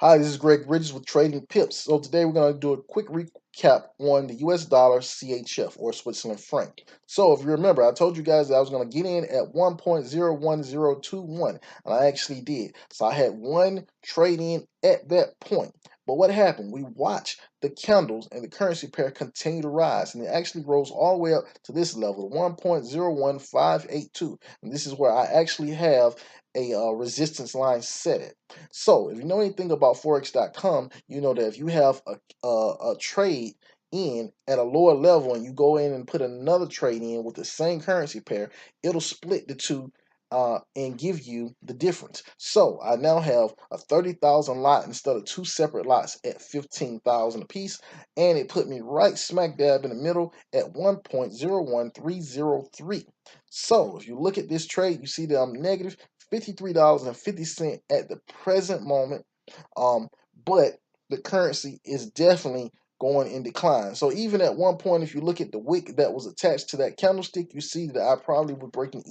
Hi, this is Greg Bridges with Trading Pips. So today we're going to do a quick recap on the US dollar CHF or Switzerland franc. So if you remember, I told you guys that I was going to get in at 1.01021, and I actually did. So I had one trade in at that point. But what happened? We watched the candles and the currency pair continue to rise, and it actually rose all the way up to this level, 1.01582. And this is where I actually have a resistance line set at. So, if you know anything about Forex.com, you know that if you have a trade in at a lower level and you go in and put another trade in with the same currency pair, it'll split the two and give you the difference. So, I now have a 30,000 lot instead of two separate lots at 15,000 apiece, and it put me right smack dab in the middle at 1.01303. So, if you look at this trade, you see that I'm negative $53.50 at the present moment. Um, but the currency is definitely going in decline. So even at one point, if you look at the wick that was attached to that candlestick, you see that I probably was breaking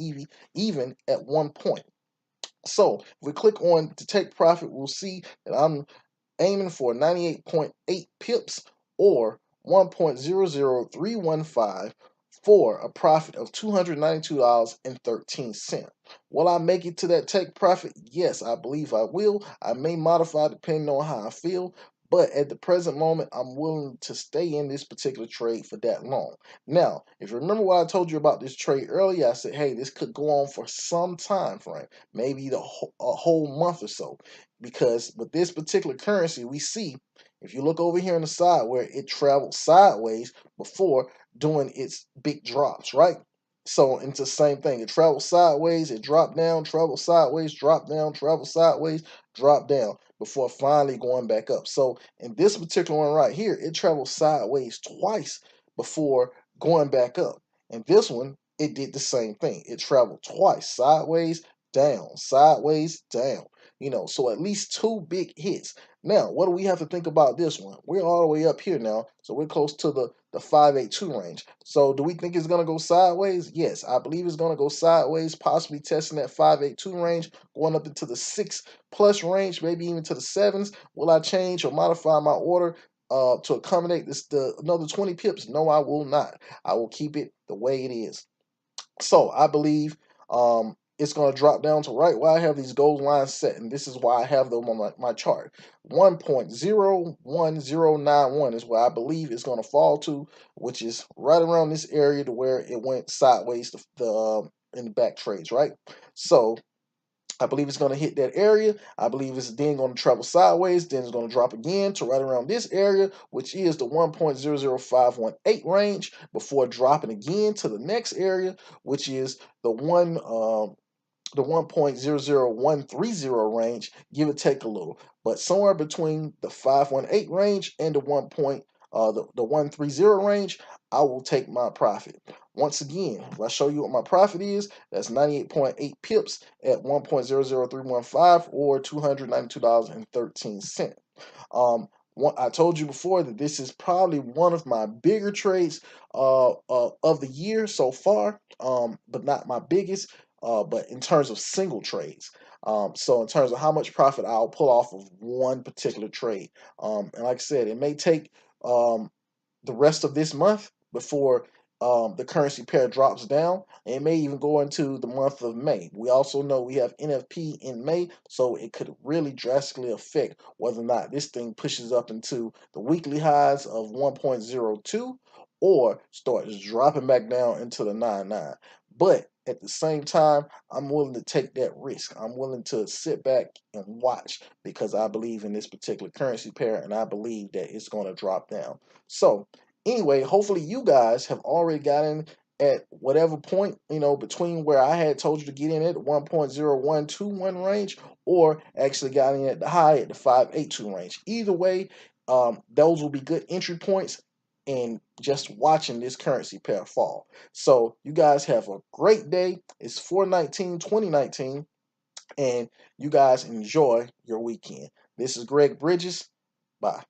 even at one point. So if we click on to take profit, we'll see that I'm aiming for 98.8 pips or 1.00315 for a profit of $292.13. Will I make it to that take profit? Yes, I believe I will. I may modify depending on how I feel, but at the present moment, I'm willing to stay in this particular trade for that long. Now, if you remember what I told you about this trade earlier, I said, hey, this could go on for some time frame, maybe a whole month or so, because with this particular currency, we see, if you look over here on the side where it traveled sideways before doing its big drops, right? So it's the same thing. It travels sideways, it dropped down, traveled sideways, dropped down, traveled sideways, dropped down before finally going back up. So in this particular one right here, it traveled sideways twice before going back up. And this one, it did the same thing. It traveled twice, sideways, down, sideways, down. So at least two big hits. Now, what do we have to think about this one? We're all the way up here now, so we're close to the 582 range. So do we think it's going to go sideways? Yes, I believe it's going to go sideways, possibly testing that 582 range, going up into the 6+ range, maybe even to the 7s. Will I change or modify my order to accommodate another 20 pips? No, I will not. I will keep it the way it is. So I believe it's going to drop down to right where I have these gold lines set, and this is why I have them on my chart. 1.01091 is where I believe it's going to fall to, which is right around this area to where it went sideways in the back trades, right? So I believe it's going to hit that area. I believe it's then going to travel sideways. Then it's going to drop again to right around this area, which is the 1.00518 range, before dropping again to the next area, which is the 1.00130 range, give or take a little. But somewhere between the 518 range and the 130 range, I will take my profit. Once again, if I show you what my profit is, that's 98.8 pips at 1.00315 or $292.13. I told you before that this is probably one of my bigger trades of the year so far, but not my biggest. But in terms of single trades, so in terms of how much profit I'll pull off of one particular trade, and like I said, it may take the rest of this month before the currency pair drops down. And it may even go into the month of May. We also know we have NFP in May, so it could really drastically affect whether or not this thing pushes up into the weekly highs of 1.02 or starts dropping back down into the 99. But at the same time, I'm willing to take that risk. I'm willing to sit back and watch because I believe in this particular currency pair and I believe that it's going to drop down. So anyway, hopefully you guys have already gotten at whatever point, between where I had told you to get in at 1.0121 range or actually got in at the high at the 582 range. Either way, those will be good entry points and just watching this currency pair fall. So you guys have a great day. It's 4/19/2019, and you guys enjoy your weekend. This is Greg Bridges. Bye.